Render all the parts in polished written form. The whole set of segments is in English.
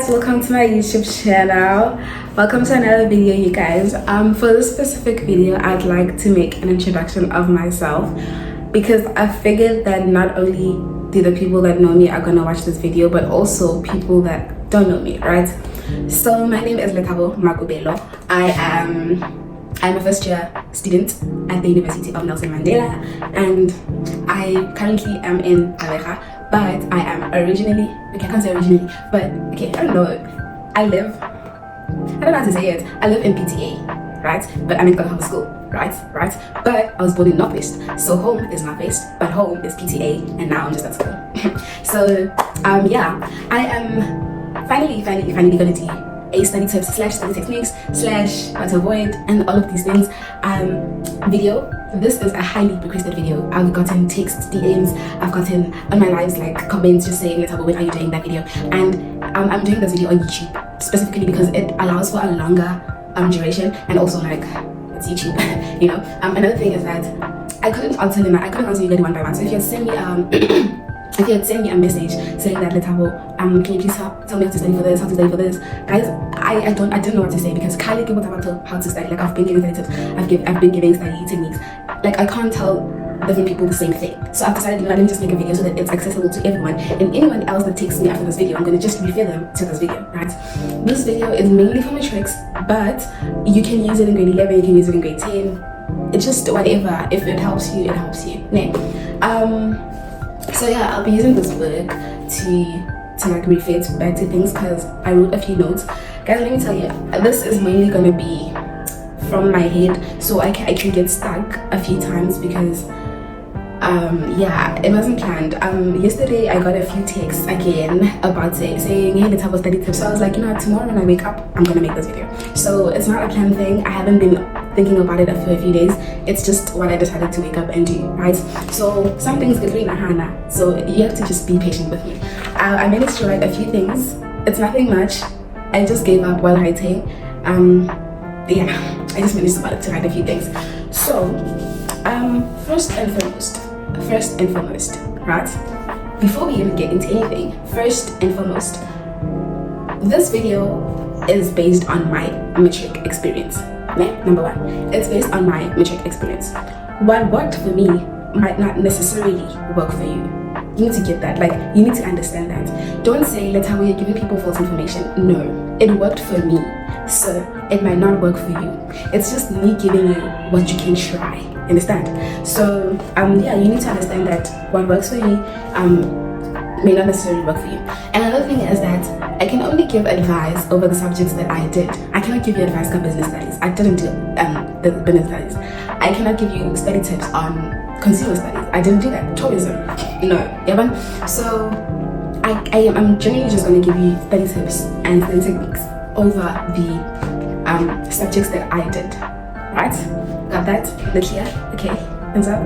welcome to my YouTube channel. Welcome to another video, you guys. For this specific video, I'd like to make an introduction of myself because I figured that not only do the people that know me are gonna watch this video, but also people that don't know me, right? So my name is Lethabo Makubelo. I'm a first year student at the University of Nelson Mandela, and I currently am in Aleja, but I am originally, okay, I can't say originally, but okay, I don't know, I don't know how to say it. I live in PTA, right? But I'm in Kalahama School, right? But I was born in Northwest, so home is Northwest, but home is PTA, and now I'm just at school. So, yeah, I am finally gonna do a study tips / study techniques / what to avoid and all of these things video. This is a highly requested video. I've gotten texts, DMs, I've gotten on my lives like comments just saying, "Let's have a when are you doing that video?" And I'm doing this video on YouTube specifically because it allows for a longer duration, and also like it's YouTube, you know. Another thing is that I couldn't answer you guys one by one. So if you send me if you had sent me a message saying that, "Lethabo, can you please tell me how to study for this, how to study for this?" Guys, I didn't know what to say because Kylie gave about how to study. Like I've been giving study tips, I've been giving study techniques. Like I can't tell different people the same thing. So I've decided, let me just make a video so that it's accessible to everyone. And anyone else that takes me after this video, I'm gonna just refer them to this video, right? This video is mainly for matrics, but you can use it in grade 11, you can use it in grade 10. It's just whatever. If it helps you, it helps you. So yeah, I'll be using this work to like refer back to things because I wrote a few notes. Guys, let me tell you, this is mainly gonna be from my head, so I can get stuck a few times because yeah, it wasn't planned. Yesterday I got a few texts again about saying, "Hey, let's have a study tip." So I was like, you know what, tomorrow when I wake up, I'm gonna make this video. So it's not a planned thing. I haven't been thinking about it for a few days. It's just what I decided to wake up and do, right? So some things get really hana, so you have to just be patient with me. I managed to write a few things. It's nothing much. I just gave up while writing. Yeah, I just managed to write a few things. So first and foremost, right? Before we even get into anything, first and foremost, this video is based on my matric experience. Number one, it's based on my matric experience. What worked for me might not necessarily work for you. You need to get that, like you need to understand that. Don't say, "Let's how you're giving people false information." No, it worked for me, so it might not work for you. It's just me giving you what you can try. Understand? So yeah, you need to understand that what works for me may not necessarily work for you. And another thing is that I can only give advice over the subjects that I did. I cannot give you advice on business studies. I didn't do the business studies. I cannot give you study tips on consumer studies. I didn't do that. Tourism, no. Yeah, so I'm generally just going to give you study tips and study techniques over the subjects that I did. Right? Got that? The clear? Okay. Hands up.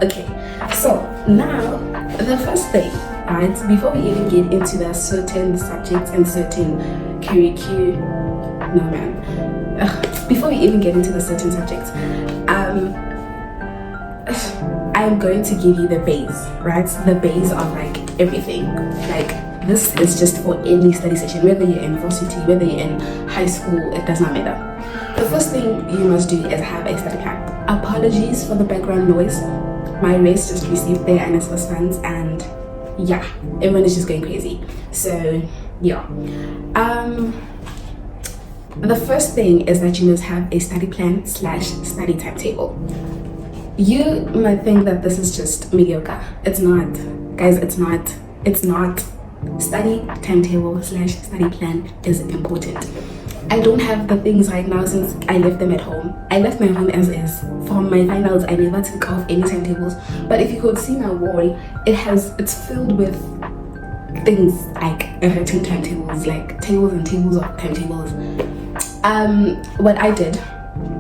Okay. So now the first thing, right? Before we even get into the certain subjects and certain before we even get into the certain subjects, I'm going to give you the base, right? The base of like everything. Like this is just for any study session, whether you're in varsity, whether you're in high school, it does not matter. The first thing you must do is have a study plan. Apologies for the background noise. My race just received their NSFAS funds, and yeah, everyone is just going crazy. So yeah, the first thing is that you must have a study plan / study timetable. You might think that this is just mediocre. It's not, guys. It's not. Study timetable / study plan is important. I don't have the things right now since I left them at home. I left my home as is. For my finals, I never took off any timetables. But if you could see my wall, it's filled with things like written timetables, like tables and tables of timetables. What I did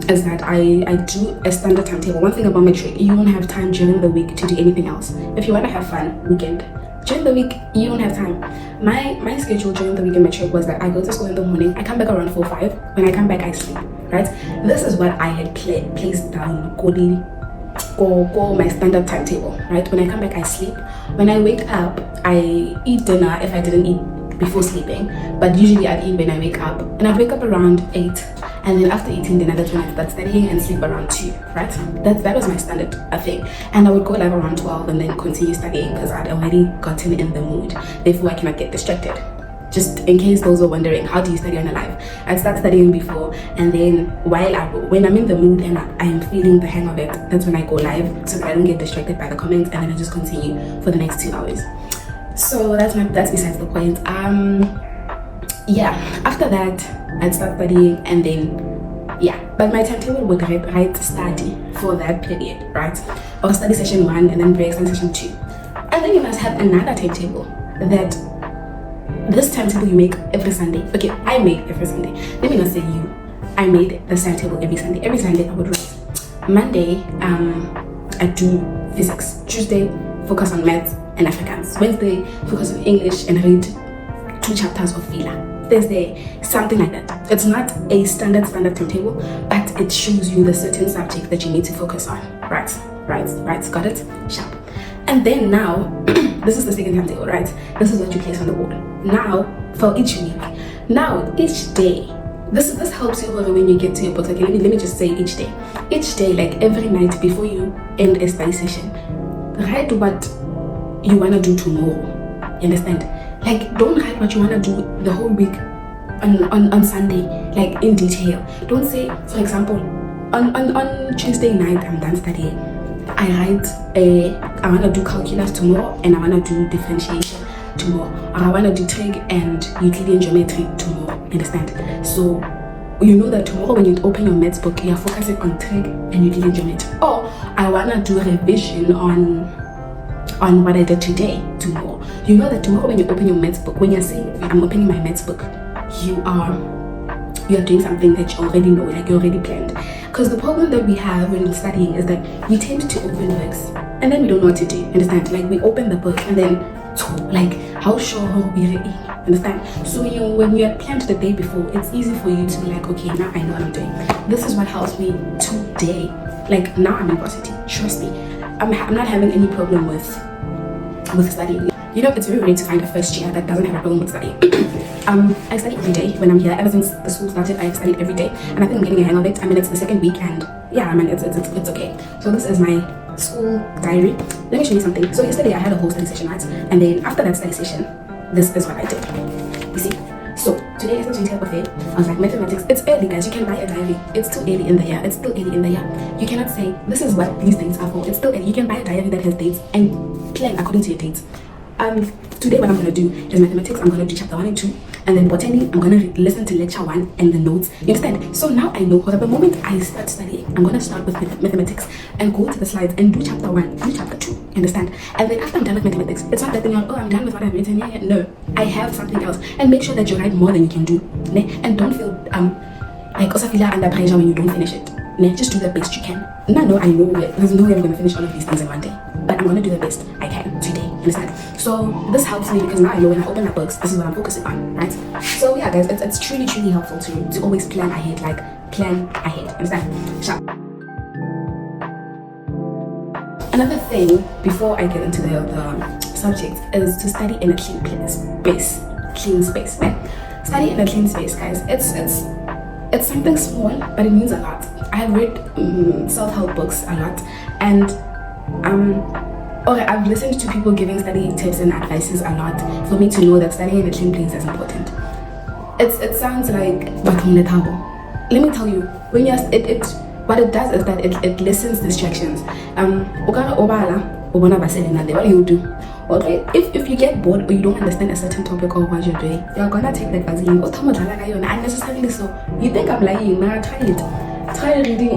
is that I do a standard timetable. One thing about matric, you don't have time during the week to do anything else. If you want to have fun, weekend. During the week, you don't have time. My schedule during the week in matric was that I go to school in the morning, I come back around 4-5. When I come back, I sleep, right? This is what I had placed down, go my standard timetable, right? When I come back, I sleep. when I wake up, I eat dinner if I didn't eat before sleeping, but usually I'd eat when I wake up, and I'd wake up around 8, and then after eating dinner, that's when I start studying and sleep around 2, right? That was my standard thing, and I would go live around 12 and then continue studying because I'd already gotten in the mood. Therefore, I cannot get distracted. Just in case those were wondering, how do you study on a live? I'd start studying before, and then when I'm in the mood and I'm feeling the hang of it, that's when I go live so that I don't get distracted by the comments, and then I just continue for the next 2 hours. So that's besides the point. Yeah, after that I'd start studying, and then yeah, but my timetable would write study for that period, right? Or study session 1 and then break study session 2, and then you must have another timetable. That this timetable you make every Sunday. Okay, I make every Sunday. Let me not say you. I made the timetable every Sunday. Every Sunday I would write. Monday, I do physics. Tuesday, focus on maths and Afrikaans. Wednesday, focus on English and read 2 chapters of Vila. Thursday, something like that. It's not a standard timetable, but it shows you the certain subject that you need to focus on. Right, got it? Sharp. And then now, this is the second timetable, right? This is what you place on the wall. Now, for each week, now each day, this helps you when you get to your books. Okay, let me just say each day. Each day, like every night before you end a study session, write what you wanna do tomorrow. You understand? Like, don't write what you wanna do the whole week on Sunday, like in detail. Don't say, for example, on Tuesday night I'm done studying. I write I want to do calculus tomorrow, and I want to do differentiation tomorrow, or I want to do trig and Euclidean geometry tomorrow. Understand? So you know that tomorrow when you open your maths book, you are focusing on trig and Euclidean geometry. Or I want to do revision on what I did today tomorrow. You know that tomorrow when you open your maths book, when you're saying I'm opening my maths book, you are doing something that you already know, like you already planned. Because the problem that we have when we're studying is that we tend to open books and then we don't know what to do. Understand? Like we open the book and then like how sure are we really? Understand? So when you had planned the day before, it's easy for you to be like, okay, now I know what I'm doing. This is what helps me today. Like now I'm in varsity. Trust me, I'm not having any problem with studying. You know, it's very rare to find a first year that doesn't have a problem with studying. I study every day when I'm here. Ever since the school started, I've studied every day, and I think I'm getting a hang of it. I mean, it's the second week, and yeah, I mean, it's okay. So this is my school diary. Let me show you something. So yesterday I had a whole study session, right? And then after that study session, this is what I did. You see? So today is the 20th of April. I was like, mathematics. It's early, guys. You can buy a diary. It's too early in the year. It's still early in the year. You cannot say this is what these dates are for. It's still early. You can buy a diary that has dates and plan according to your dates. Today what I'm going to do is mathematics. I'm going to do chapter 1 and 2, and then botany I'm going to listen to lecture 1 and the notes. You understand? So now I know, because at the moment I start studying, I'm going to start with mathematics and go to the slides and do chapter 1 and chapter 2. You understand? And then after I'm done with mathematics, it's not that thing of, oh, I'm done with what I've written. Yeah, no, I have something else. And make sure that you write more than you can do, and don't feel like also feel under pressure when you don't finish it. Just do the best you can. No, I know there's no way I'm going to finish all of these things in one day, but I'm going to do the best I can today. Understand? So this helps me because now I know when I open my books, this is what I'm focusing on, right? So yeah, guys, it's truly helpful to always plan ahead. Like plan ahead. Understand? Sure. Another thing before I get into the subject is to study in a clean space. Right? Study in a clean space, guys. It's something small, but it means a lot. I have read self-help books a lot, and I've listened to people giving study tips and advices a lot for me to know that studying in a clean place is important. It sounds like let me tell you, when you're what it does is that it lessens distractions. What do you do? Okay, if you get bored or you don't understand a certain topic or what you're doing, you're gonna take that vaccine unnecessarily. So you think I'm lying? Nah, try reading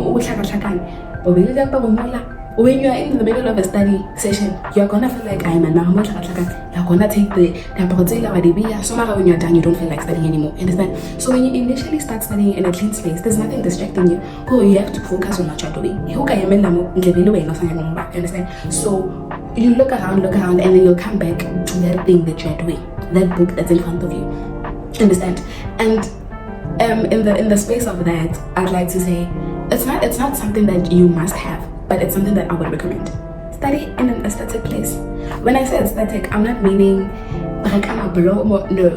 when you are in the middle of a study session, you're gonna feel like you're gonna take the so when you're done, you don't feel like studying anymore. Understand? So when you initially start studying in a clean space, there's nothing distracting you. You have to focus on what you're doing. You understand? So you look around, and then you'll come back to that thing that you're doing, that book that's in front of you. Understand? And in the space of that, I'd like to say it's not something that you must have, but it's something that I would recommend. study in an aesthetic place. When I say aesthetic, I'm not meaning like I'm a below, no.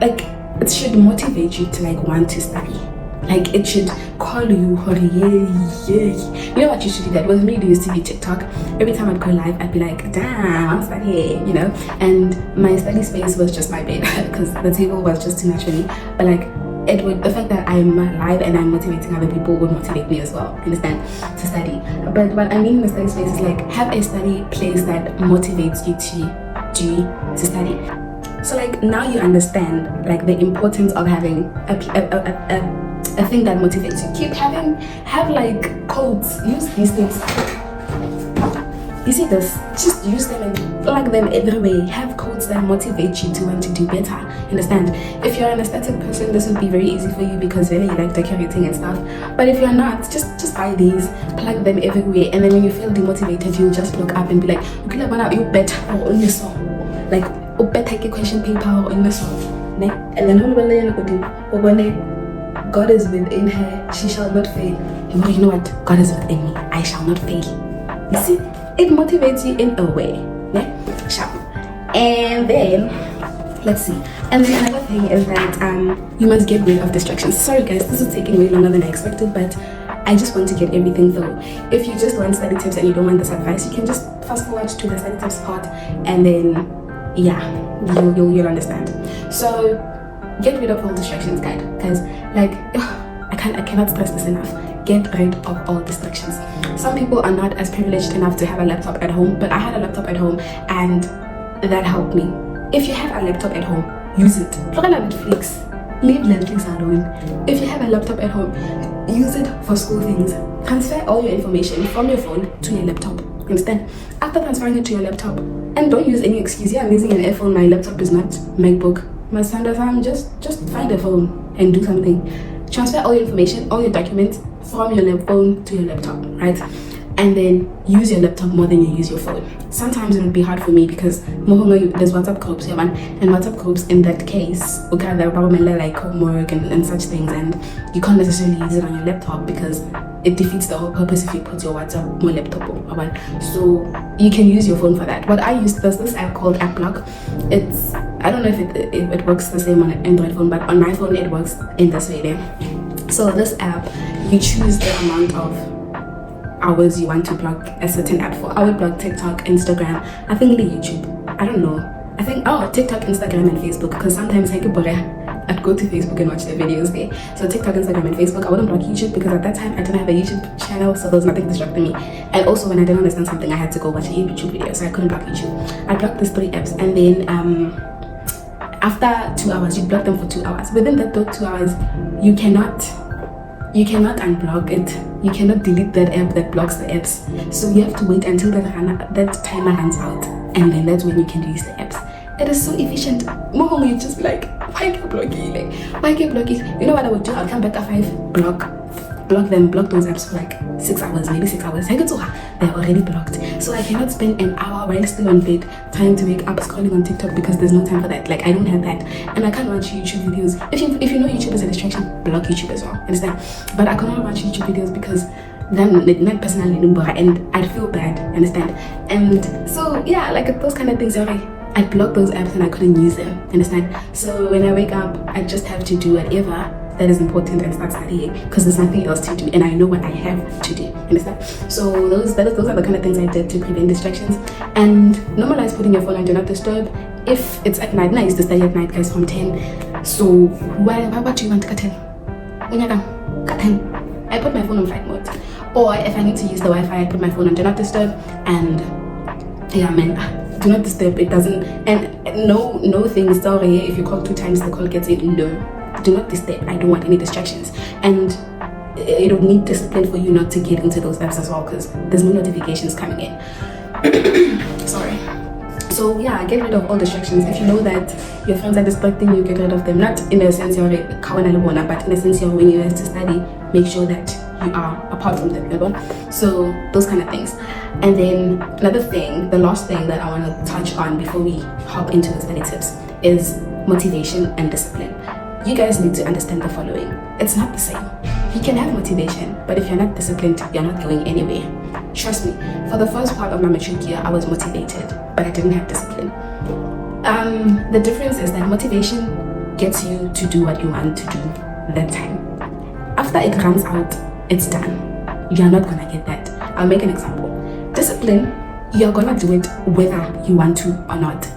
Like, it should motivate you to like want to study. Like, it should call you, yay. You know what, you should do that. With me doing TV TikTok, every time I'd go live, I'd be like, damn, I'm studying, you know? And my study space was just my bed because the table was just too much for me. But like, the fact that I'm live and I'm motivating other people would motivate me as well, understand, to study. But what I mean in the study space is like, have a study place that motivates you to study. So like, now you understand like the importance of having a thing that motivates you. Have like codes, use these things. You see this? Just use them and plug them everywhere. Have codes that motivate you to want to do better. Understand? If you're an aesthetic person, this would be very easy for you because really you like decorating and stuff. But if you're not, just buy these, plug them everywhere, and then when you feel demotivated, you'll just look up and be like, okay, you better on your song. Like, better take a question paper on the song. And then God is within her, she shall not fail. You know what? God is within me, I shall not fail. You see? It motivates you in a way. Yeah? Sure. And then, let's see. And then another thing is that you must get rid of distractions. Sorry guys, this is taking way longer than I expected, but I just want to get everything through. If you just want study tips and you don't want this advice, you can just fast forward to the study tips part, and then yeah, you'll understand. So get rid of all distractions, guys. Because like, I cannot stress this enough. Get rid of all distractions. Some people are not as privileged enough to have a laptop at home, but I had a laptop at home and that helped me. If you have a laptop at home, use it. Look at Netflix. Leave Netflix alone. If you have a laptop at home, use it for school things. Transfer all your information from your phone to your laptop. Understand? After transferring it to your laptop, and don't use any excuse. Yeah, I'm using an iPhone, my laptop is not MacBook. My son, just find a phone and do something. Transfer all your information, all your documents from your phone to your laptop, right? And then use your laptop more than you use your phone. Sometimes it would be hard for me because there's WhatsApp groups, yeah, man, and WhatsApp groups in that case, okay, they're probably like homework and such things, and you can't necessarily use it on your laptop because it defeats the whole purpose if you put your WhatsApp on your laptop or so you can use your phone for that. What I use, there's this app called AppBlock. I don't know if it works the same on an Android phone, but on my phone it works in this way there. So this app, you choose the amount of hours you want to block a certain app for. I would block TikTok, Instagram, I think YouTube, I don't know. I think TikTok, Instagram and Facebook, because sometimes I'd go to Facebook and watch their videos there. So TikTok, Instagram and Facebook. I wouldn't block YouTube because at that time I didn't have a YouTube channel, so there was nothing distracting me. And also when I didn't understand something, I had to go watch a YouTube video, so I couldn't block YouTube. I blocked these 3 apps, and then after 2 hours, you block them for 2 hours. Within that 2 hours, you cannot unblock it. You cannot delete that app that blocks the apps. So you have to wait until that timer runs out, and then that's when you can release the apps. It is so efficient. More you just like, why keep blocking? Like, why keep blocking? You know what I would do? I'll come back at 5, block those apps for like 6 hours, maybe 6 hours. They're already blocked. So I cannot spend an hour while still on bed trying to wake up scrolling on TikTok because there's no time for that. Like, I don't have that, and I can't watch YouTube videos. If you know YouTube is a distraction, block YouTube as well. Understand? But I cannot watch YouTube videos because then not personally and I'd feel bad. Understand? And so yeah, like those kind of things. I'd block those apps and I couldn't use them. Understand? So when I wake up, I just have to do whatever that is important and start studying because there's nothing else to do and I know what I have to do. Understand? So those are the kind of things I did to prevent distractions. And normalize putting your phone on do not disturb. If it's at night, I used to study at night, guys, from 10. So what do you want to cut 10? I put my phone on flight mode. Or if I need to use the Wi-Fi, I put my phone on do not disturb. And yeah, man, do not disturb. It doesn't, and no things. Sorry, if you call 2 times, the call gets in. No, do not disturb. I don't want any distractions. And it would need discipline for you not to get into those apps as well because there's no notifications coming in. Sorry. So yeah, get rid of all distractions. If you know that your friends are distracting you, get rid of them. Not in a sense you're kawana, but in a sense you're when you have to study, make sure that you are apart from them. So those kind of things. And then another thing, the last thing that I want to touch on before we hop into the study tips is motivation and discipline. You guys need to understand the following. It's not the same. You can have motivation, but if you're not disciplined, you're not going anywhere. Trust me, for the first part of my matric year, I was motivated, but I didn't have discipline. The difference is that motivation gets you to do what you want to do that time. After it runs out, it's done. You're not gonna get that. I'll make an example. Discipline, you're gonna do it whether you want to or not.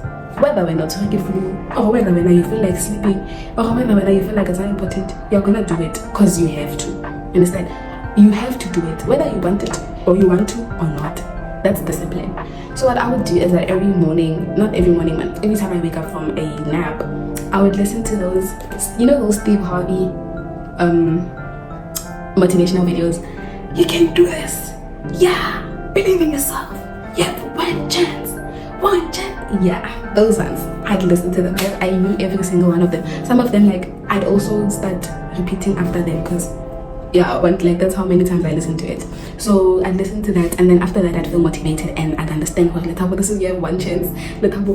Whether we're not taking flu, or whether you feel like sleeping, or whether you feel like it's unimportant, you're gonna do it because you have to. Understand? You have to do it whether you want it or you want to or not. That's discipline. So what I would do is that every morning, not every morning, but every time I wake up from a nap, I would listen to those, those Steve Harvey motivational videos. You can do this. Yeah. Believe in yourself. You have one chance. Yeah, those ones. I'd listen to them. I knew every single one of them. Some of them, like, I'd also start repeating after them because that's how many times I listened to it. So I'd listen to that, and then after that I'd feel motivated and I'd understand this is you have one chance. You have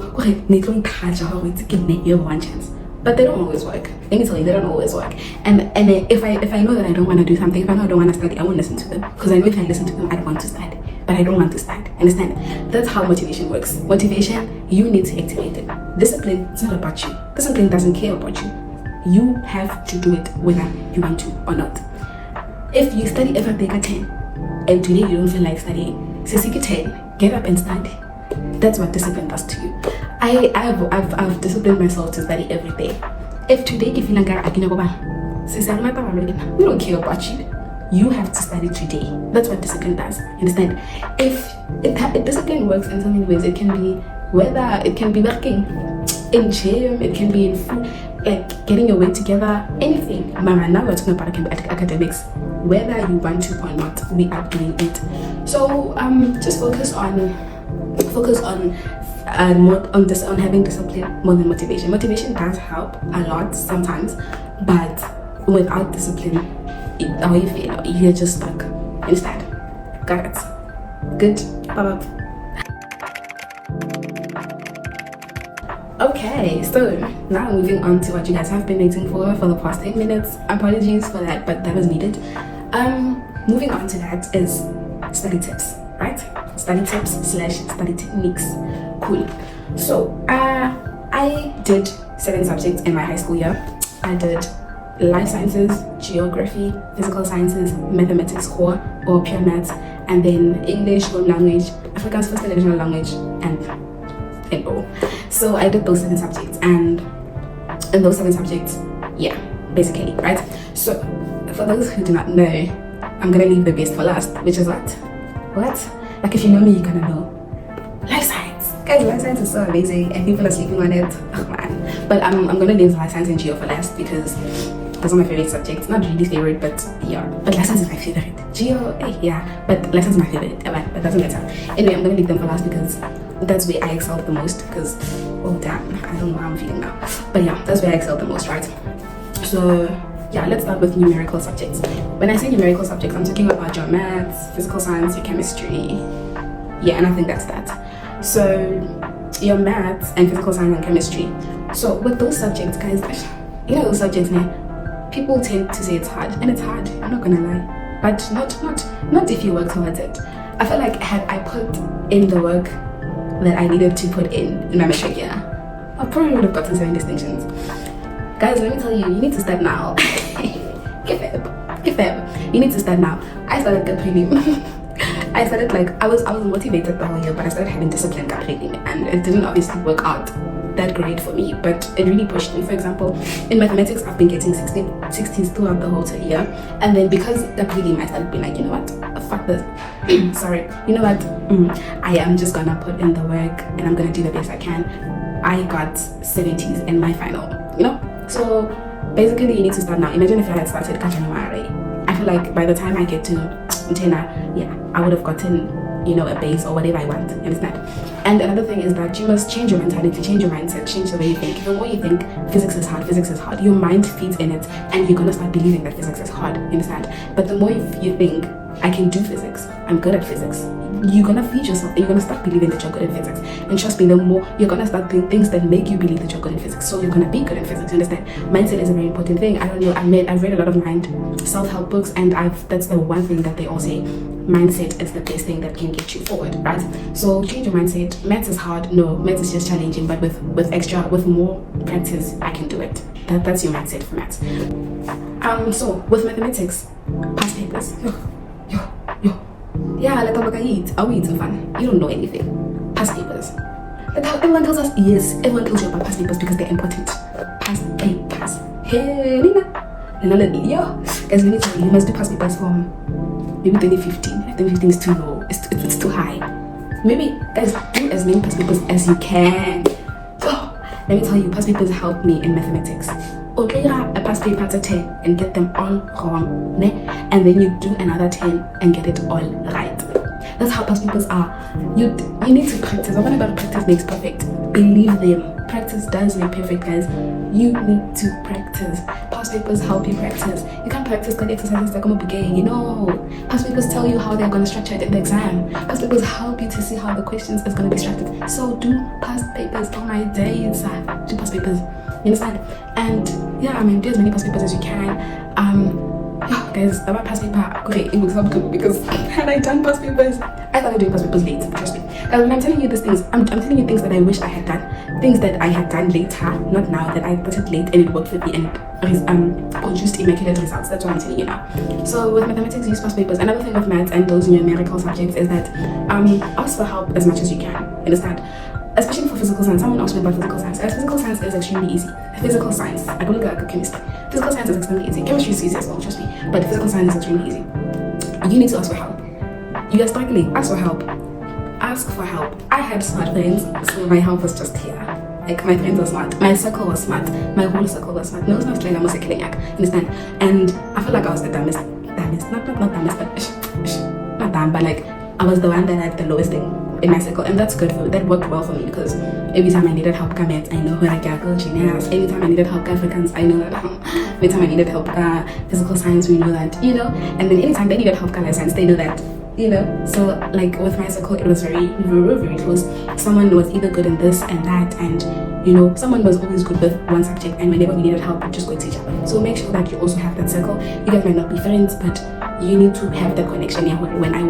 one chance. But they don't always work. Let me tell you, they don't always work. And if I know that I don't want to do something, if I know I don't want to study, I won't listen to them. Because I know if I listen to them, I'd want to study. But I don't want to study. Understand? That's how motivation works. Motivation, you need to activate it. Discipline, it's not about you. Discipline doesn't care about you. You have to do it whether you want to or not. If you study every day at 10, and today you don't feel like studying, say 10, get up and study. That's what discipline does to you. I've disciplined myself to study every day. If today you feel like we don't care about you. You have to study today. That's what discipline does. Understand? If discipline works in so many ways, it can be working in gym, it can be in food, like getting your weight together, anything. Mama, now we're talking about academics. Whether you want to or not, we are doing it. So just focus on having discipline more than motivation. Motivation does help a lot sometimes, but without discipline, you're just stuck. Instead, got it? Good. Bye. Okay, so now moving on to what you guys have been waiting for the past 10 minutes. Apologies for that, but that was needed. Moving on to that is study tips, right? Study tips / study techniques. Cool. So I did 7 subjects in my high school year. I did life sciences, geography, physical sciences, mathematics core or pure maths, and then English, home language, Afrikaans first and additional language, and all. So I did those 7 subjects, and in those 7 subjects, basically, right? So for those who do not know, I'm gonna leave the best for last, which is what? Like, if you know me, you're gonna know. Life science. Guys, life science is so amazing and people are sleeping on it. Oh man. But I'm gonna leave life science and geo for last because those are my favorite subjects. Not really favorite, but yeah. But life science is my favorite. Geo, but life science is my favorite. But doesn't matter. Anyway, I'm gonna leave them for last because that's where I excelled the most. Because, oh damn, I don't know how I'm feeling now. But yeah, that's where I excelled the most, right? So yeah, let's start with numerical subjects. When I say numerical subjects, I'm talking about your maths, physical science, your chemistry. Yeah, and I think that's that. So your maths and physical science and chemistry. So with those subjects, guys, those subjects now, people tend to say it's hard, and it's hard, I'm not gonna lie. But not if you work towards it. I feel like had I put in the work that I needed to put in my matric year, I probably would have gotten 7 distinctions. Guys, let me tell you, you need to start now. Give them. You need to start now. I started good prelim. I started I was motivated the whole year, but I started having discipline got prelim, and it didn't obviously work out that great for me, but it really pushed me. For example, in mathematics, I've been getting 16s throughout the whole year, and then because the prelim, I started being like, you know what, fuck this. Sorry, you know what, I am just gonna put in the work and I'm gonna do the best I can. I got 70s in my final, so basically you need to start now. Imagine if I had started January. I feel like by the time I get to Tena, I would have gotten a base or whatever I want. You understand? And another thing is that you must change your mentality, change your mindset, change the way you think. The more you think physics is hard, your mind feeds in it, and you're gonna start believing that physics is hard. You understand? But the more you think I can do physics, I'm good at physics, you're gonna feed yourself and you're gonna start believing that you're good at physics. And trust me, the more you're gonna start doing things that make you believe that you're good at physics, so you're gonna be good at physics. You understand? Mindset is a very important thing. I don't know, I've read a lot of self-help books, and that's the one thing that they all say: mindset is the best thing that can get you forward, right? So change your mindset. Maths is hard. No, maths is just challenging, but with more practice, I can do it. That's your mindset for maths. So with mathematics, past papers. Yeah, let me eat. Are we eating fun? You don't know anything. Past papers. But everyone tells us, yes, everyone tells you about past papers because they're important. Past papers. Hey, Nina. Guys, we need to, you must do past papers from maybe 2015. 2015 is too low. It's too high. Maybe, guys, do as many past papers as you can. Let me tell you, past papers help me in mathematics. Okay, a past paper to 10 and get them all wrong, ne? And then you do another 10 and get it all right. That's how past papers are. You need to practice. I'm about practice makes perfect. Believe them. Practice does make perfect, guys. You need to practice. Past papers help you practice. You can't practice good exercises that come up again. You know, past papers tell you how they're going to structure it in the exam. Past papers help you to see how the questions is going to be structured. So do past papers. Oh my days. Do past papers. You understand? And yeah, I mean, do as many past papers as you can. Yeah, guys, about past paper, okay, it was not good because had I done past papers, I started doing past papers late, trust me. And when I'm telling you these things, I'm telling you things that I wish I had done, things that I had done later, not now, that I started late and it worked for me and produced immaculate results. That's what I'm telling you now. So with mathematics, use past papers. Another thing with maths and those numerical subjects is that ask for help as much as you can. Understand? Especially for physical science. Someone asked me about physical science. Physical science is extremely easy. Physical science, I don't look like a chemist. Physical science is extremely easy. Chemistry is easy as well, trust me. But physical science is extremely easy. You need to ask for help. You are struggling, ask for help. Ask for help. I had smart friends, so my help was just here. Like, my friends were smart. My circle was smart. My whole circle was smart. No, it's not like I'm a understand? And I felt like I was the dumbest. Not dumbest, but not dumb, but like, I was the one that had the lowest thing in my circle, and that's good for me. That worked well for me because every time I needed help maths, I know where I can go. Genius. Every time I needed help Africans, I know that. Every time I needed help physical science, we know that, you know. And then anytime they needed help life science, they know that, you know. So like with my circle, it was very close. Someone was either good in this and that, and you know, someone was always good with one subject, and whenever we needed help, we just go to each other. So make sure that you also have that circle. You guys might not be friends, but you need to have that connection. Yeah, when I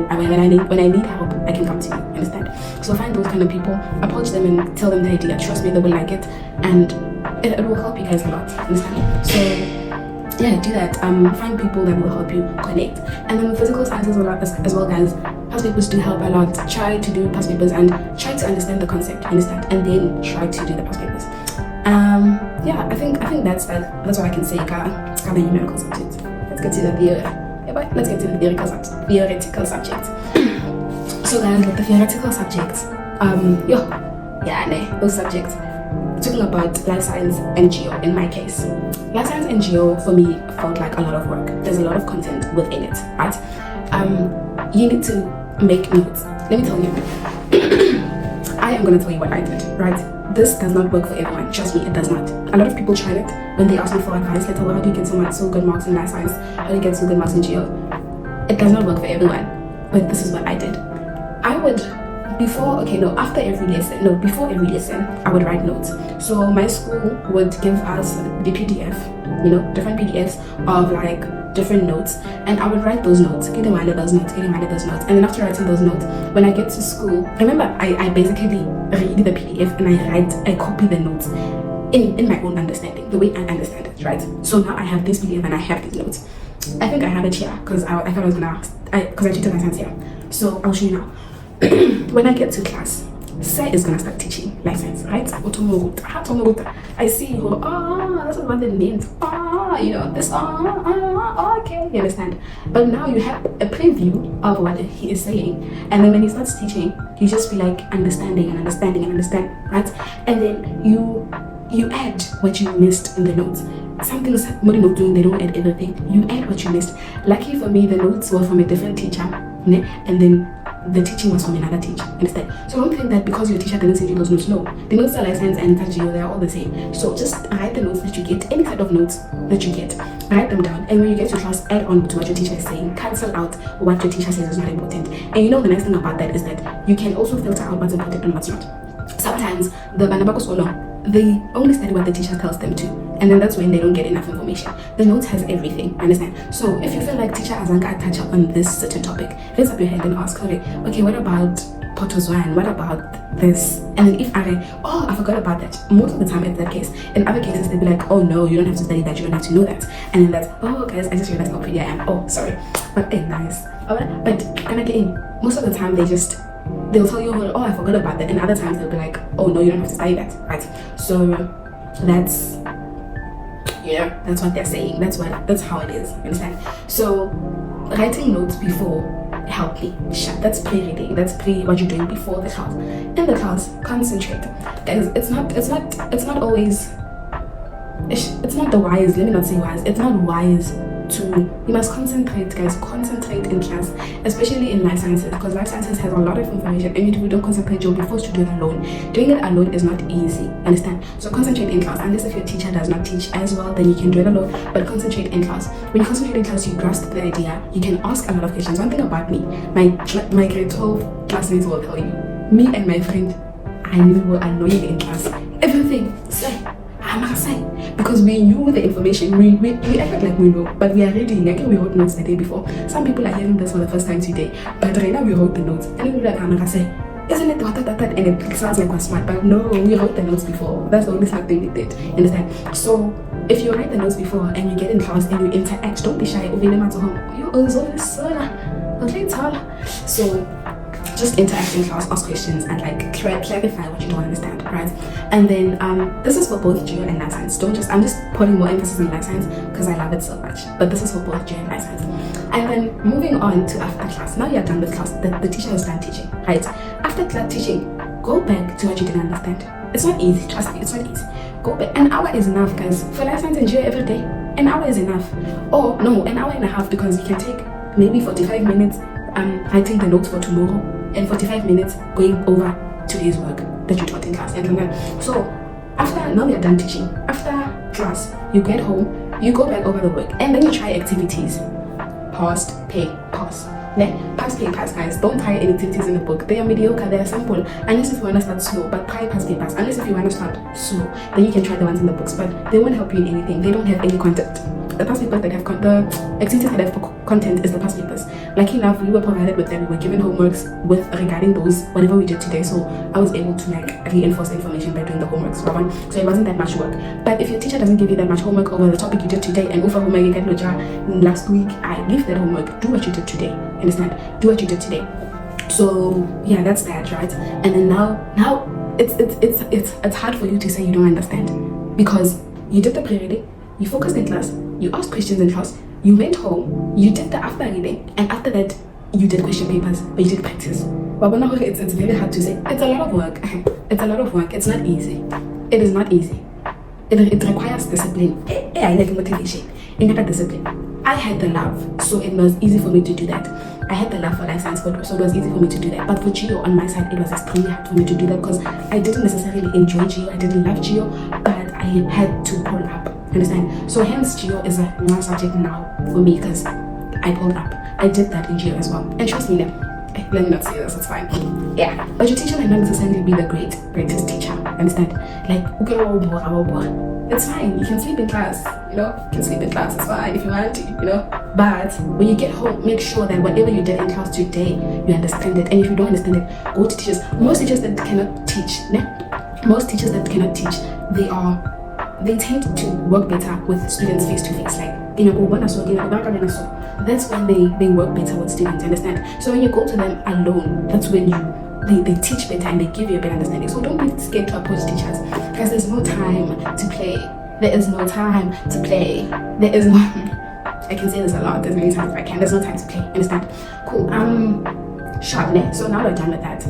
need help, I can come to you. Understand? So find those kind of people, approach them and tell them the idea. Trust me, they will like it, and it will help you guys a lot. Understand? So yeah, do that. Find people that will help you connect. And then with physical science as well, guys, past papers do help a lot. Try to do past papers and try to understand the concept. Understand? And then try to do the past papers. Yeah, I think that's that. That's what I can say. Got the numerical subject. Let's get to the theory. Let's get to the theoretical subjects. So guys, with the theoretical subjects, those subjects, talking about life science and geo in my case. Life science and geo for me felt like a lot of work. There's a lot of content within it, right? You need to make notes. Let me tell you. I am gonna tell you what I did, right? This does not work for everyone. Trust me, it does not. A lot of people tried it when they asked me for advice. Like, how do you get so good marks in life science? How do you get so good marks in geo? It does not work for everyone. But this is what I did. I would, before every lesson, I would write notes. So my school would give us the PDF, different PDFs of like different notes, and I would write those notes, getting my those notes. And then after writing those notes, when I get to school, remember, I basically read the PDF and I copy the notes in my own understanding, the way I understand it, right? So now I have this PDF and I have these notes. I think I have it here because I thought I was gonna ask, because I cheated my science here. So I'll show you now. When I get to class, Sir is gonna start teaching life science, right? I see this is what it means. This okay, you understand? But now you have a preview of what he is saying, and then when he starts teaching, you just be like understanding, right? And then you add what you missed in the notes. Some things somebody not doing, they don't add everything. You add what you missed. Lucky for me, the notes were from a different teacher, and then the teaching was from another teacher. Understand? So don't think that because your teacher didn't send you those notes. No, the notes are license and Tajio, they're all the same. So just write the notes that you get, any kind of notes that you get, write them down, and when you get to class, add on to what your teacher is saying. Cancel out what your teacher says is not important. And you know the nice thing about that is that you can also filter out what's important and what's not. Sometimes the Banabako Solo, they only study what the teacher tells them to, and then that's when they don't get enough information. The notes has everything, understand? So if you feel like teacher hasn't touch on this certain topic, raise up your hand and ask, okay, what about Potozwan? What about this? And then if I forgot about that. Most of the time it's that case. In other cases they'll be like, oh no, you don't have to study that, you don't have to know that. And then that's, oh guys, I just realized how pretty I am. Oh sorry. But nice. Alright, but and again, most of the time they'll tell you, oh I forgot about that, and other times they'll be like, oh no, you don't have to study that, right? So that's what they're saying. That's how it is, you understand? So writing notes before help me. That's pre-reading. That's what you're doing before the class. In the class, concentrate. Guys, it's not always, it's not the wise, let me not say wise, it's not wise you must concentrate, guys. Concentrate in class, especially in life sciences, because life sciences has a lot of information, and if you don't concentrate, you'll be forced to do it alone. Doing it alone is not easy, understand? So concentrate in class, unless if your teacher does not teach as well, then you can do it alone, but concentrate in class. When you concentrate in class, you grasp the idea, you can ask a lot of questions. One thing about me, my grade 12 classmates will tell you, me and my friend, I were annoying in class. Everything, I'm not saying, because we knew the information, we acted like we know, but we are reading, like we wrote notes the day before. Some people are hearing this for the first time today, but right now we wrote the notes, and we're like, I'm not saying, isn't it that, and it sounds like we're smart, but no, we wrote the notes before. That's the only smart thing we did, understand? So if you write the notes before and you get in class and you interact, don't be shy. So just interact in class, ask questions, and like clarify what you don't understand, right? And then this is for both geo and life science. I'm just putting more emphasis on life science because I love it so much, but this is for both geo and life science. And then moving on to after class. Now you're done with class, the teacher is done teaching, right? After class teaching, go back to what you didn't understand. It's not easy, trust me, it's not easy. Go back. An hour is enough, guys. For life science and geo every day, an hour is enough. Or no, an hour and a half, because you can take maybe 45 minutes writing the notes for tomorrow, and 45 minutes going over today's work that you taught in class. And so now you're done teaching. After class, you get home, you go back over the work, and then you try activities. Past, pay, pass. Pass, pay, pass, guys. Don't try any activities in the book. They are mediocre, they are simple. Unless if you want to start slow, but try pass, pay, pass. Unless if you want to start slow, then you can try the ones in the books, but they won't help you in anything. They don't have any content. The past papers that have the activities that have content is the past papers. Lucky enough, we were provided with them. We were given homeworks regarding those, whatever we did today. So I was able to reinforce the information by doing the homeworks. So it wasn't that much work. But if your teacher doesn't give you that much homework over the topic you did today, and over homework you get last week, I leave that homework. Do what you did today. Understand? Do what you did today. So yeah, that's that, right? And then now it's hard for you to say you don't understand, because you did the pre-reading, you focused in class, you asked questions in class, you went home, you did the after reading, and after that you did question papers, but you did practice. But it's very hard to say. It's a lot of work. It's a lot of work. It's not easy. It is not easy. It requires discipline. I like motivation. In that discipline, I had the love, so it was easy for me to do that. I had the love for life science, so it was easy for me to do that. But for geo on my side, it was extremely hard for me to do that, because I didn't necessarily enjoy geo. I didn't love geo, but I had to pull up. Understand? So hence geo is a one subject now for me, because I pulled up. I did that in geo as well. And trust me, let me not say this, it's fine. Yeah. But your teacher might not necessarily be the greatest teacher. Understand? Like, it's fine. You can sleep in class, you can sleep in class, it's fine if you want to, But when you get home, make sure that whatever you did in class today, you understand it. And if you don't understand it, go to teachers. Most teachers that cannot teach, they tend to work better with students face to face. Like, that's when they work better with students, understand? So when you go to them alone, that's when they teach better and they give you a better understanding. So don't be scared to approach teachers, because there's no time to play. There is no time to play. There is no I can say this a lot, there's many times if I can. There's no time to play, understand? Cool. Sharp. So now we're done with that.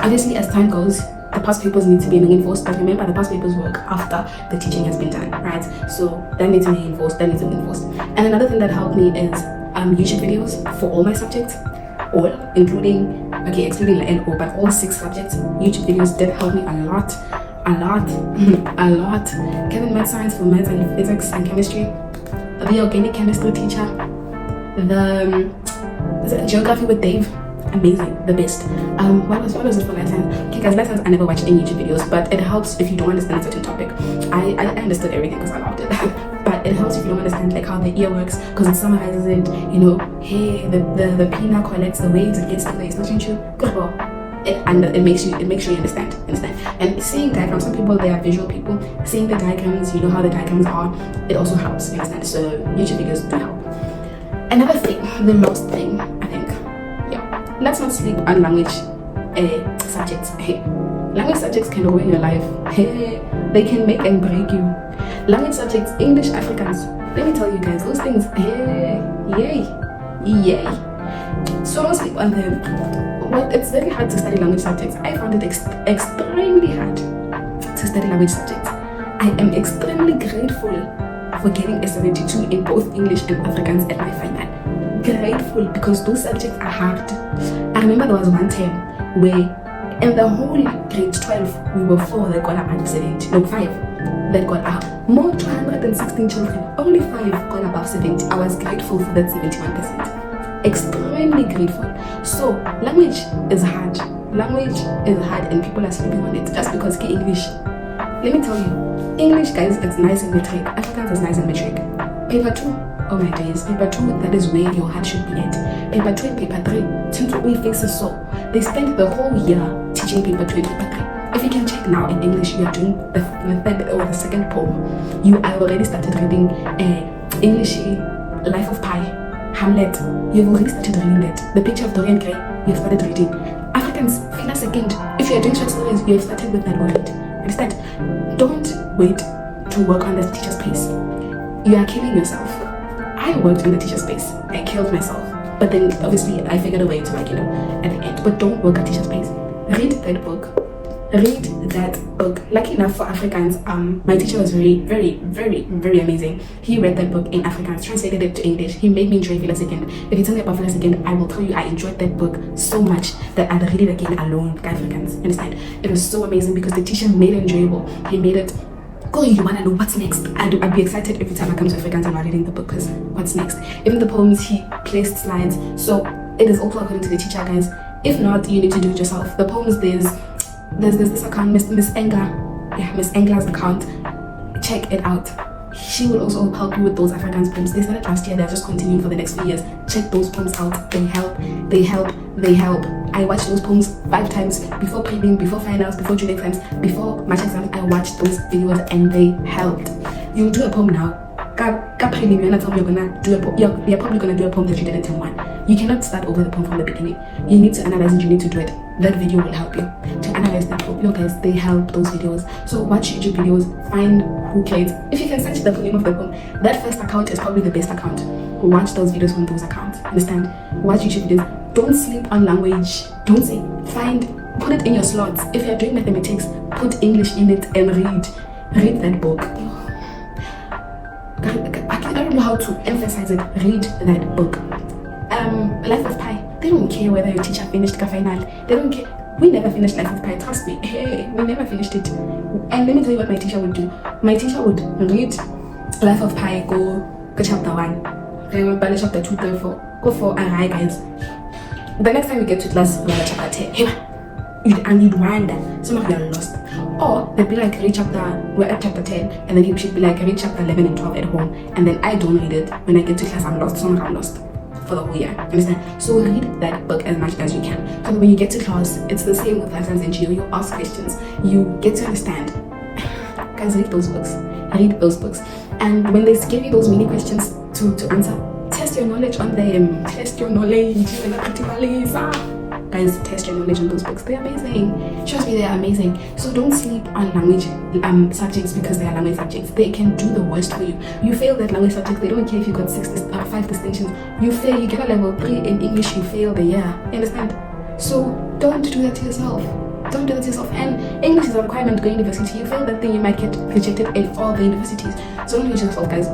Obviously, as time goes, the past papers need to be reinforced, but remember, the past papers work after the teaching has been done, right? So that needs to be reinforced, And another thing that helped me is YouTube videos for all my subjects. all, excluding the NO, but all 6 subjects, YouTube videos did help me a lot. Kevin Math Science for maths and physics and chemistry, the organic chemistry teacher, the geography with Dave, amazing, the best. What was it for lessons? Okay guys, lessons I never watched any YouTube videos, but it helps if you don't understand a certain topic. I understood everything because I loved it. But it helps if you don't understand like how the ear works, because it summarizes it, you know, hey, the pinna collects the waves and gets the waves, don't you? Good well. It makes sure you understand. And seeing diagrams, some people, they are visual people, seeing the diagrams, you know how the diagrams are, it also helps, you understand? So YouTube videos do help. Another thing, the last thing, I think, yeah, let's not sleep on language subjects. Hey, language subjects can ruin your life. Hey, they can make and break you. Language subjects, English, Afrikaans, let me tell you guys, those things, hey, yay. So don't sleep on them. It's very hard to study language subjects. I found it extremely hard to study language subjects. I am extremely grateful for getting a 72 in both English and Afrikaans at my final. Grateful, because those subjects are hard. I remember there was one time where in the whole grade 12 we were 4 that got above 70. No, 5 that got up. More 216 children, only 5 got above 70. I was grateful for that 71%. Extremely grateful. So language is hard and people are sleeping on it just because English. Let me tell you, English, guys, it's nice in metric. Afrikaans is nice in metric. Paper 2, oh my days, paper 2, that is where your heart should be at. Paper 2 and paper 3, since we face so they spent the whole year teaching paper 2 and paper 3. If you can check now in English, you are doing the third or the second poem. You have already started reading English, Life of Pi, Hamlet, you've already started reading that. The Picture of Dorian Gray, you've started reading. Afrikaans, final second. If you're doing short stories, you have started with that already. Understand? Don't wait to work on the teacher's pace. You are killing yourself. I worked in the teacher's pace. I killed myself. But then obviously I figured a way to at the end. But don't work at teacher's pace. Read that book. Lucky enough for Afrikaans, my teacher was very amazing. He read that book in Afrikaans, translated it to English. He made me enjoy Villa Second. If you tell me about Villa Second, I will tell you I enjoyed that book so much that I'd read it again alone. Afrikaans, understand? It was so amazing because the teacher made it enjoyable. He made it, go, you wanna know what's next? I'd be excited every time I come to Afrikaans and I'm reading the book, because what's next? Even the poems, he placed slides. So it is also according to the teacher, guys. If not, you need to do it yourself. The poems, there's this account, Miss Engler's account. Check it out. She will also help you with those Afrikaans poems. They started last year, they're just continuing for the next few years. Check those poems out. They help. I watched those poems 5 times before prelim, before finals, before junior exams, before match exams. I watched those videos and they helped. You do a poem now. Prelim, you're not telling me you're gonna do a poem. You're probably gonna do a poem that you did in term 1. You cannot start over the poem from the beginning. You need to analyze it, you need to do it. That video will help you to analyze that poem. Guys, they help those videos. So watch YouTube videos, find who cares. If you can search the name of the poem, that first account is probably the best account. Watch those videos from those accounts. Understand? Watch YouTube videos. Don't sleep on language. Don't say, put it in your slots. If you're doing mathematics, put English in it and read that book. I don't know how to emphasize it. Read that book. Life of Pi. They don't care whether your teacher finished the final. They don't care. We never finished Life of Pi. Trust me. Hey, we never finished it. And let me tell you what my teacher would do. My teacher would read Life of Pi. Go chapter 1. Then chapter 2, 3, 4. Go for alright, guys. The next time we get to class, we're at chapter 10. And you'd wonder. Some of you are lost. Or they'd be like, read we're at chapter 10, and then you should be like, read chapter 11 and 12 at home, and then I don't read it. When I get to class, I'm lost. Somehow I'm lost for the whole year. Understand? So read that book as much as you can. So when you get to class, it's the same with lessons in geo. You ask questions, you get to understand. Guys, read those books. Read those books. And when they give you those mini questions to answer, test your knowledge on them. Test your knowledge. Guys, test your knowledge on those books. They're amazing. Trust me, they're amazing. So don't sleep on language subjects because they are language subjects. They can do the worst for you. You fail that language subject, they don't care if you got 5 distinctions. You fail, you get a level 3 in English, you fail the year. You understand? So don't do that to yourself. Don't do that to yourself. And English is a requirement to go to university. You fail that thing, you might get rejected in all the universities. So don't do it to yourself, guys.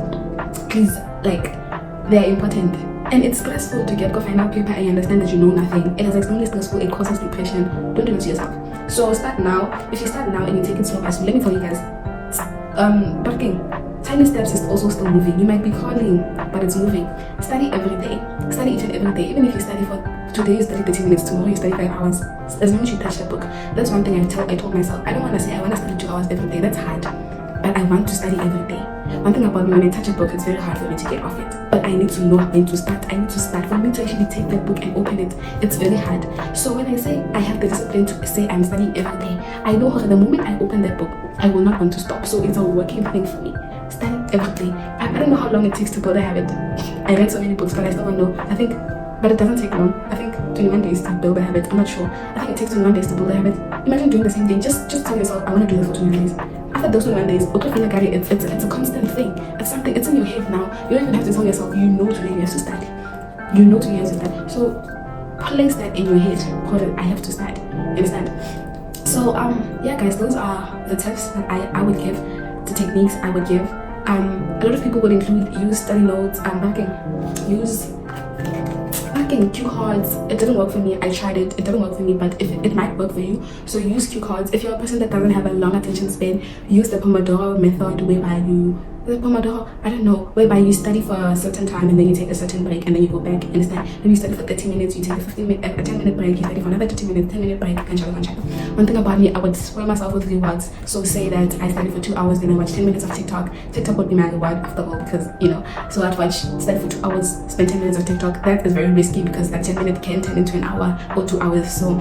Please, they are important. And it's stressful to get go final paper and you understand that you know nothing. It is extremely stressful, it causes depression. Don't do it to yourself. So start now. If you start now and you take it slow, let me tell you guys, working tiny steps is also still moving. You might be crawling, but it's moving. Study every day. Study each and every day. Even if you study for today, you study 30 minutes, tomorrow you study 5 hours. As long as you touch the book. That's one thing I told myself. I don't want to say I want to study 2 hours every day. That's hard. But I want to study every day. One thing about me, when I touch a book, it's very hard for me to get off it. But I need to know when to start. I need to start. For me to actually take that book and open it, it's very hard. So when I say I have the discipline to say I'm studying every day, I know the moment I open that book, I will not want to stop. So it's a working thing for me. Study every day. I don't know how long it takes to build a habit. I read so many books, but I still don't know. But it doesn't take long. I think 21 days to build a habit. I'm not sure. I think it takes 21 days to build a habit. Imagine doing the same thing. Just tell yourself, I want to do this for 21 days. After those 21 days, it's a constant thing. It's something, it's in your head now. You don't even have to tell yourself, you know today you have to study. You know today you have to study. So place that in your head. Call it, I have to study. You understand? So yeah guys, those are the tips that I would give, the techniques I would give. A lot of people would include use study notes, cue cards. It didn't work for me. I tried it. It didn't work for me, but if it might work for you. So use cue cards. If you're a person that doesn't have a long attention span, use the Pomodoro method, whereby you study for a certain time and then you take a certain break and then you go back. Understand? Then you study for 30 minutes, you take a 10-minute break, you study for another 30 minutes, 10-minute break, One thing about me, I would spoil myself with rewards. So say that I study for 2 hours, then I watch 10 minutes of TikTok. TikTok would be my reward after all, because so I'd study for 2 hours, spend 10 minutes of TikTok. That is very risky because that 10 minutes can turn into an hour or 2 hours. So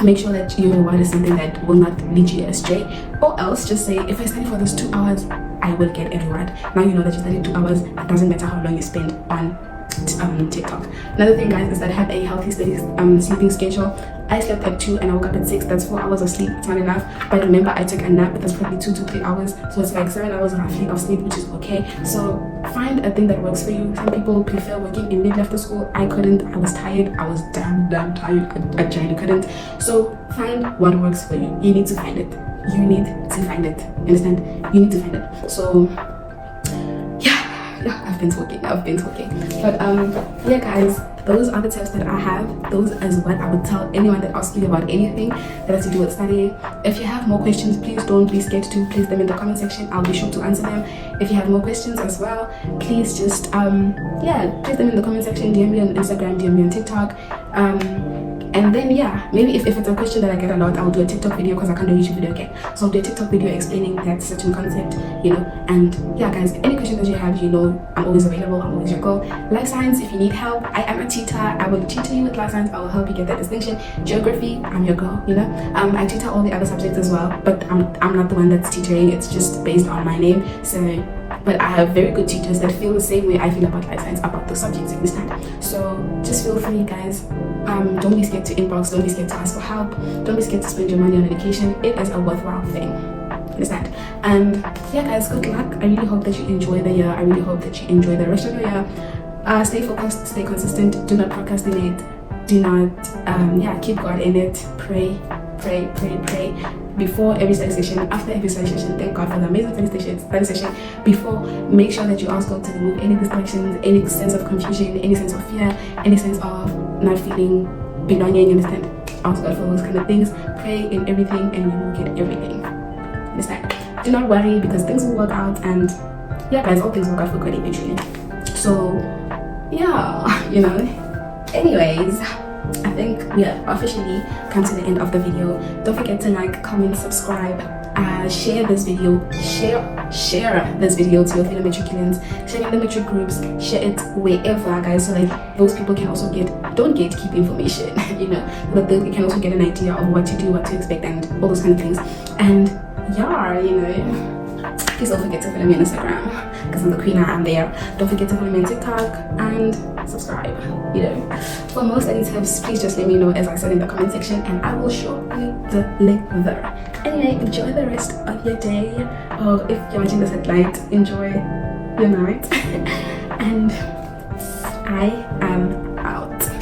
make sure that your reward is something that will not lead you astray. Or else just say, if I study for those 2 hours, I will get a reward. Now you know that you studied 2 hours. It doesn't matter how long you spend on TikTok. Another thing, guys, is that I have a healthy sleeping schedule. I slept at 2 and I woke up at 6. That's 4 hours of sleep. It's not enough. But remember, I took a nap. That's probably 2 to 3 hours. So it's like 7 hours roughly of sleep, which is okay. So find a thing that works for you. Some people prefer working immediately after school. I couldn't. I was tired. I was damn tired. I genuinely couldn't. So find what works for you. You need to find it. You need to find it. Understand? You need to find it. So yeah, I've been talking. But yeah guys, those are the tips that I have. Those is what I would tell anyone that asks me about anything that has to do with studying. If you have more questions, please don't be scared to place them in the comment section. I'll be sure to answer them. If you have more questions as well, please just place them in the comment section. DM me on Instagram, DM me on TikTok. And then maybe if it's a question that I get a lot, I'll do a TikTok video because I can't do a YouTube video again. So I'll do a TikTok video explaining that certain concept, And yeah guys, any question that you have, I'm always available. I'm always your girl. Life science, if you need help, I am a tutor. I will tutor you with life science. I will help you get that distinction. Geography, I'm your girl, I tutor all the other subjects as well, but I'm not the one that's tutoring. It's just based on my name. But I have very good teachers that feel the same way I feel about life science, about the subjects, you understand? So just feel free, guys. Don't be scared to inbox. Don't be scared to ask for help. Don't be scared to spend your money on education. It is a worthwhile thing. Understand? And yeah, guys, good luck. I really hope that you enjoy the year. I really hope that you enjoy the rest of the year. Stay focused. Stay consistent. Do not procrastinate. Do not, keep God in it. Pray. Before every study session, after every study session, thank God for the amazing study session. Before, make sure that you ask God to remove any distractions, any sense of confusion, any sense of fear, any sense of not feeling belonging. Understand? Ask God for those kind of things. Pray in everything, and you will get everything. Understand? Do not worry, because things will work out, and yeah, guys, all things work out for good eventually. So Anyways, I think we are officially come to the end of the video. Don't forget to like, comment, subscribe, share this video, share this video to your fellow matriculants, share it in the matric groups, share it wherever, guys, so that those people can also keep information, but they can also get an idea of what to do, what to expect, and all those kind of things. And please don't forget to follow me on Instagram, because I'm the queen. I'm there. Don't forget to follow me on TikTok and subscribe. For more study tips, please just let me know, as I said, in the comment section, and I will show you the link there. Anyway, enjoy the rest of your day, or if you're watching this at night, enjoy your night. And I am out.